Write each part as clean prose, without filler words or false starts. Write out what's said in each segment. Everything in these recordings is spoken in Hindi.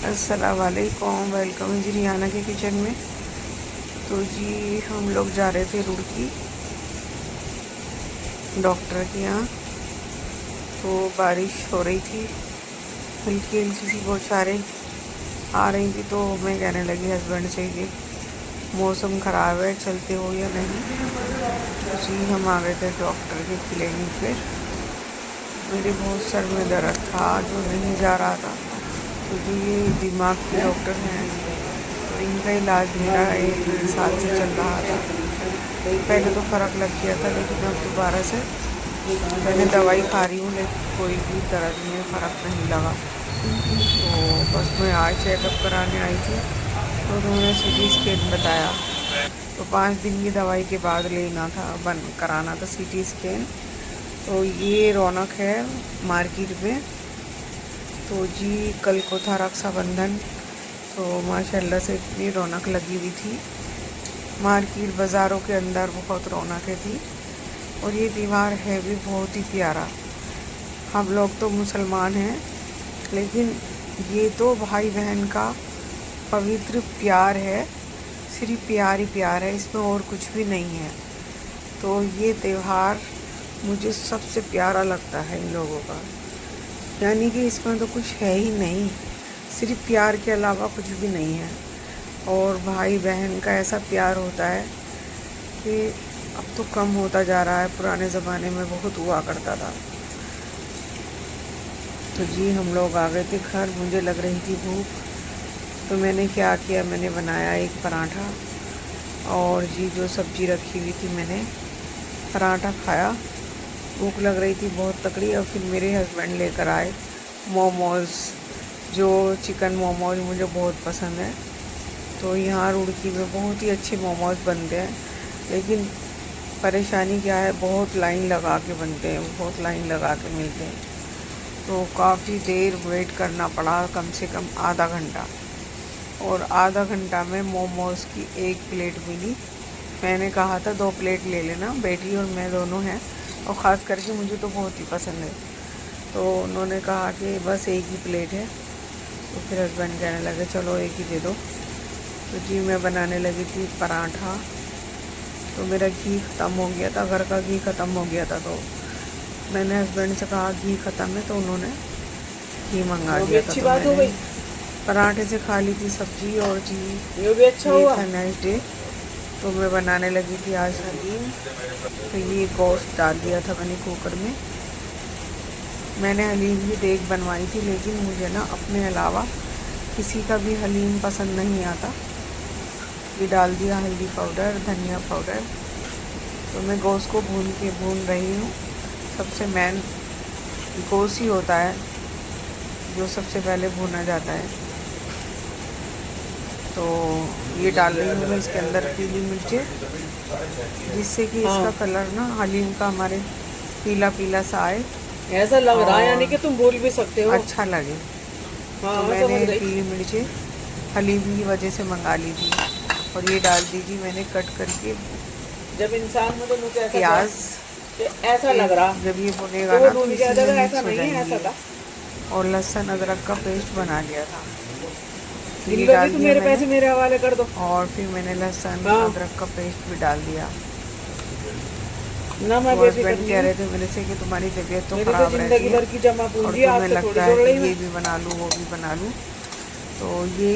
अस्सलाम वालेकुम, वेलकम जी रियाना के किचन में। तो जी हम लोग जा रहे थे रुड़की डॉक्टर के यहाँ। तो बारिश हो रही थी, हल्की हल्की सी बौछारें आ रही थी। तो मैं कहने लगी हस्बैंड से कि मौसम ख़राब है, चलते हो या नहीं। तो जी हम आ गए थे डॉक्टर के क्लिनिक पे। मेरे बहुत सर में दर्द था जो नहीं जा रहा था। तो जी ये दिमाग के डॉक्टर हैं, तो इनका इलाज मेरा 1 डेढ़ साल से चल रहा था। पहले तो फ़र्क लग गया था, लेकिन अब दोबारा से मैंने दवाई खा रही हूँ, लेकिन कोई भी दर्द में फ़र्क नहीं लगा। तो बस मैं आज चेकअप कराने आई थी, तो उन्होंने सीटी स्कैन बताया। तो 5 दिन की दवाई के बाद लेना था, बन कराना था सीटी स्कैन। तो ये रौनक है मार्केट में। तो जी कल को था रक्षाबंधन, तो माशाल्लाह से इतनी रौनक लगी हुई थी। मार्केट बाज़ारों के अंदर बहुत रौनकें थी। और ये त्यौहार है भी बहुत ही प्यारा। हम लोग तो मुसलमान हैं, लेकिन ये तो भाई बहन का पवित्र प्यार है। सिर्फ प्यार ही प्यार है, इसमें और कुछ भी नहीं है। तो ये त्यौहार मुझे सबसे प्यारा लगता है इन लोगों का। यानी कि इसमें तो कुछ है ही नहीं, सिर्फ प्यार के अलावा कुछ भी नहीं है। और भाई बहन का ऐसा प्यार होता है कि अब तो कम होता जा रहा है, पुराने ज़माने में बहुत हुआ करता था। तो जी हम लोग आ गए थे घर, मुझे लग रही थी भूख। तो मैंने क्या किया, मैंने बनाया एक पराठा, और जी जो सब्ज़ी रखी हुई थी मैंने पराठा खाया। भूख लग रही थी बहुत तकड़ी। और फिर मेरे हस्बैंड लेकर आए मोमोज़, जो चिकन मोमोज मुझे बहुत पसंद है। तो यहाँ रुड़की में बहुत ही अच्छे मोमोज बनते हैं, लेकिन परेशानी क्या है, बहुत लाइन लगा के बनते हैं, बहुत लाइन लगा के मिलते हैं। तो काफ़ी देर वेट करना पड़ा, कम से कम आधा घंटा। और आधा घंटा में मोमोज़ की एक प्लेट मिली। मैंने कहा था 2 प्लेट ले लेना, बेटी और मैं दोनों हैं, और ख़ास करके मुझे तो बहुत ही पसंद है। तो उन्होंने कहा कि बस एक ही प्लेट है। तो फिर हस्बैंड कहने लगे चलो एक ही दे दो। तो जी मैं बनाने लगी थी पराठा। तो मेरा घी ख़त्म हो गया था, घर का घी ख़त्म हो गया था। तो मैंने हस्बैंड से कहा घी ख़त्म है, तो उन्होंने घी मंगा दिया था। अच्छी तो बात हो मैंने गई। पराठे से खा ली थी सब्ज़ी। और जी ये भी अच्छा ये हुआ। था नेक्स्ट डे। तो मैं बनाने लगी थी आज हलीम। तो ये गोश्त डाल दिया था मैंने कुकर में। मैंने हलीम की देग बनवाई थी, लेकिन मुझे ना अपने अलावा किसी का भी हलीम पसंद नहीं आता। ये डाल दिया हल्दी पाउडर, धनिया पाउडर। तो मैं गोश्त को भून रही हूँ। सबसे मेन गोश्त ही होता है जो सबसे पहले भुना जाता है। तो ये डाल रही हूँ मैं इसके अंदर पीली मिर्चें, जिससे कि इसका हाँ, कलर ना हलीम का हमारे पीला पीला सा आए ऐसा लग रहा है, यानी और कि तुम बोल भी सकते हो। अच्छा लगे। तो हाँ, मैंने समझ गई। पीली मिर्चें हलीम की वजह से मंगा ली थी। और ये डाल दीजिए मैंने कट करके जब इंसान मतलब मुझे ऐसा कहे प्याज। कि ऐसा फिर लग रहा, जब ये तो भुनेगा वो ना तो भूल गया इसी में था, ऐसा मिक्स हो नहीं है, जाएंगी ऐसा ये। था। और लहसुन अदरक का पेस्ट बना लिया था, तो गिन ये लो जी, डाल तुम दिया मेरे मैंने। पैसे मेरे हवाले कर दो। और फिर मैंने लहसुन हाँ, अदरक का पेस्ट भी डाल दिया। ना मैं तो बेफिक्र हस्बैंड नहीं कह हूँ। रहे थे मेरे से कि तुम्हारी तबीयत तो मेरी तो ख़राब रहती जिंदगी है भर की जमा और पूंजी आज तुम्हें से लगता थोड़ी है जोड़ कि रही ये मैं। भी बना लूँ वो भी बना लूँ। तो ये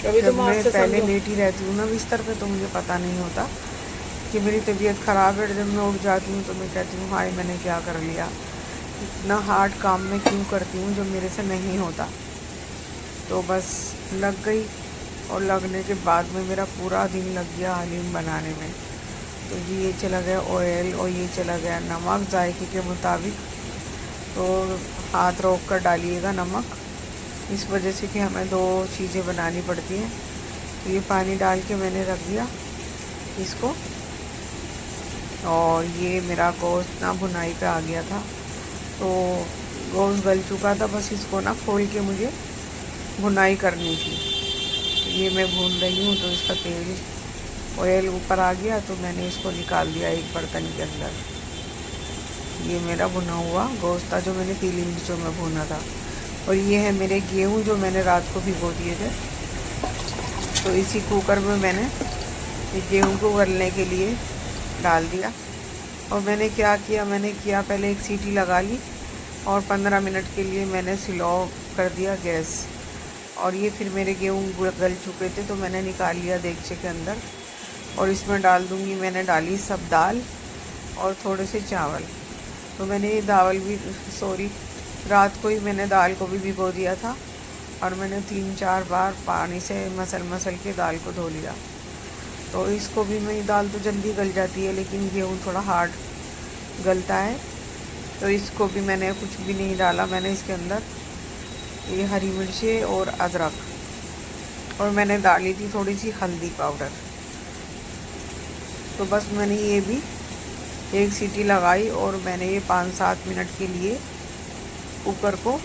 कभी जब तुम आज मैं से पहले समझो। लेटी रहती हूँ ना बिस्तर पे, तो मुझे पता नहीं होता कि मेरी तबीयत ख़राब है। जब मैं उठ जाती हूँ तो मैं कहती हूँ हाय मैंने क्या कर लिया, इतना हार्ड काम मैं क्यों करती हूँ जो मेरे से नहीं होता। तो बस लग गई, और लगने के बाद में मेरा पूरा दिन लग गया हलीम बनाने में। तो जी ये चला गया ऑयल, और ये चला गया नमक जायके के मुताबिक। तो हाथ रोक कर डालिएगा नमक, इस वजह से कि हमें 2 चीज़ें बनानी पड़ती हैं। तो ये पानी डाल के मैंने रख दिया इसको। और ये मेरा गोश्त ना भुनाई पे आ गया था। तो गोश्त गल चुका था, बस इसको ना खोल के मुझे भुनाई करनी थी। तो ये मैं भून रही हूँ, तो इसका तेल ऑयल ऊपर आ गया, तो मैंने इसको निकाल दिया एक बर्तन के अंदर। ये मेरा भुना हुआ गोश्त था जो मैंने पीली मिर्चों में भुना था। और ये है मेरे गेहूँ जो मैंने रात को भिगो दिए थे। तो इसी कुकर में मैंने ये गेहूँ को उबलने के लिए डाल दिया। और मैंने क्या किया, पहले एक सीटी लगा ली और 15 मिनट के लिए मैंने स्लो कर दिया गैस। और ये फिर मेरे गेहूँ गल चुके थे तो मैंने निकाल लिया देगचे के अंदर। और इसमें डाल दूँगी, मैंने डाली सब दाल और थोड़े से चावल। तो मैंने ये रात को ही मैंने दाल को भी भिगो दिया था और मैंने 3-4 बार पानी से मसल के दाल को धो लिया। तो इसको भी मैं दाल तो जल्दी गल जाती है लेकिन गेहूँ थोड़ा हार्ड गलता है। तो इसको भी मैंने कुछ भी नहीं डाला, मैंने इसके अंदर ये हरी मिर्चें और अदरक और मैंने डाली थी थोड़ी सी हल्दी पाउडर। तो बस मैंने ये भी एक सीटी लगाई और मैंने ये 5-7 मिनट के लिए कुकर को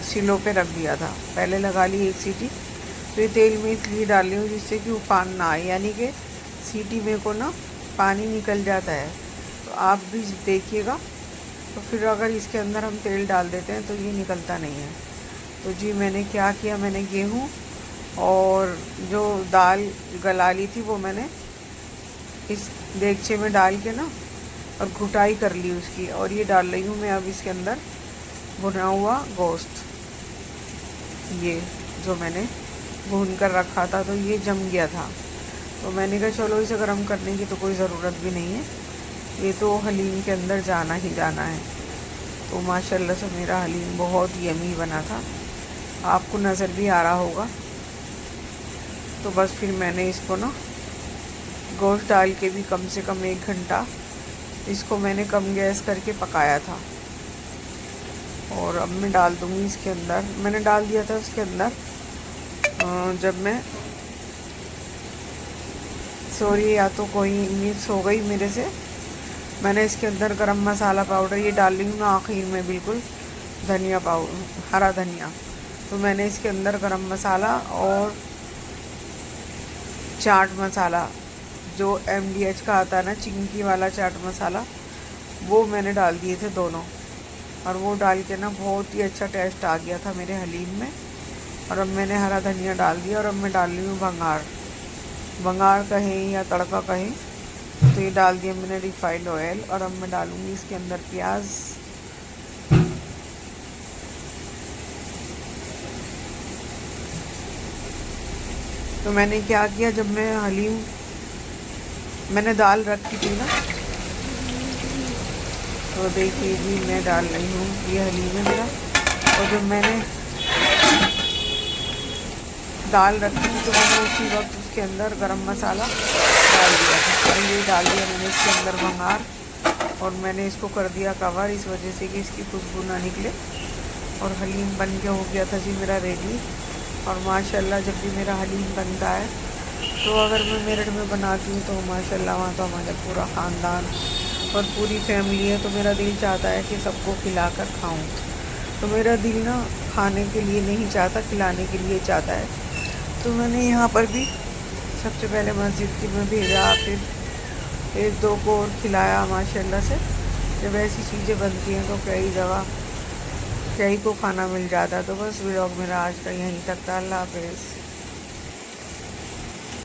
स्लो पे रख दिया था। पहले लगा ली एक सीटी। तो ये तेल में इसलिए डाल रही हूँ जिससे कि उफान ना आए, यानी कि सीटी में को ना पानी निकल जाता है। तो आप भी देखिएगा। तो फिर अगर इसके अंदर हम तेल डाल देते हैं तो ये निकलता नहीं है। तो जी मैंने क्या किया, मैंने गेहूँ और जो दाल गला ली थी वो मैंने इस देगचे में डाल के ना और घुटाई कर ली उसकी। और ये डाल रही हूँ मैं अब इसके अंदर भुना हुआ गोश्त, ये जो मैंने भून कर रखा था। तो ये जम गया था तो मैंने कहा चलो इसे गर्म करने की तो कोई ज़रूरत भी नहीं है, ये तो हलीम के अंदर जाना ही जाना है। तो माशाल्लाह से मेरा हलीम बहुत यमी बना था, आपको नज़र भी आ रहा होगा। तो बस फिर मैंने इसको ना गोश्त डाल के भी कम से कम 1 घंटा इसको मैंने कम गैस करके पकाया था। और अब मैं डाल दूँगी इसके अंदर, मैंने डाल दिया था उसके अंदर जब मैं या तो कोई मिस हो गई मेरे से, मैंने इसके अंदर गरम मसाला पाउडर ये डाल रही हूँ मैं आखिर में, बिल्कुल धनिया पाउडर, हरा धनिया। तो मैंने इसके अंदर गरम मसाला और चाट मसाला जो MDH का आता है ना, चिंकी वाला चाट मसाला, वो मैंने डाल दिए थे दोनों। और वो डाल के ना बहुत ही अच्छा टेस्ट आ गया था मेरे हलीम में। और अब मैंने हरा धनिया डाल दिया और अब मैं डाल रही हूँ भंगार कहें या तड़का कहें। तो ये डाल दिया मैंने रिफाइंड ऑयल। और अब मैं डालूँगी इसके अंदर प्याज, तो मैंने क्या किया, जब मैं हलीम मैंने दाल रखी थी ना, तो देखिए जी मैं डाल रही हूँ ये हलीम है मेरा। और जब मैंने दाल रखी थी तो मैंने उसी वक्त उसके अंदर गरम मसाला डाल दिया था। और ये डाल दिया मैंने इसके अंदर भंगार और मैंने इसको कर दिया कवर, इस वजह से कि इसकी खुशबू ना निकले। और हलीम बन के हो गया था जी मेरा रेडी। और माशाल्लाह जब भी मेरा हलीम बनता है तो अगर मैं मेरठ में बनाती हूँ तो माशाल्लाह वहाँ तो हमारा पूरा ख़ानदान और पूरी फैमिली है। तो मेरा दिल चाहता है कि सबको खिलाकर खाऊं। तो मेरा दिल ना खाने के लिए नहीं चाहता, खिलाने के लिए चाहता है। तो मैंने यहाँ पर भी सबसे पहले मस्जिद की में भेजा, फिर 1-2 को और खिलाया माशाल्लाह से। जब ऐसी चीज़ें बनती हैं तो कई को खाना मिल जाता है। तो बस व्लॉग मेरा आज का यहीं तक था। अल्लाह हाफ़िज़।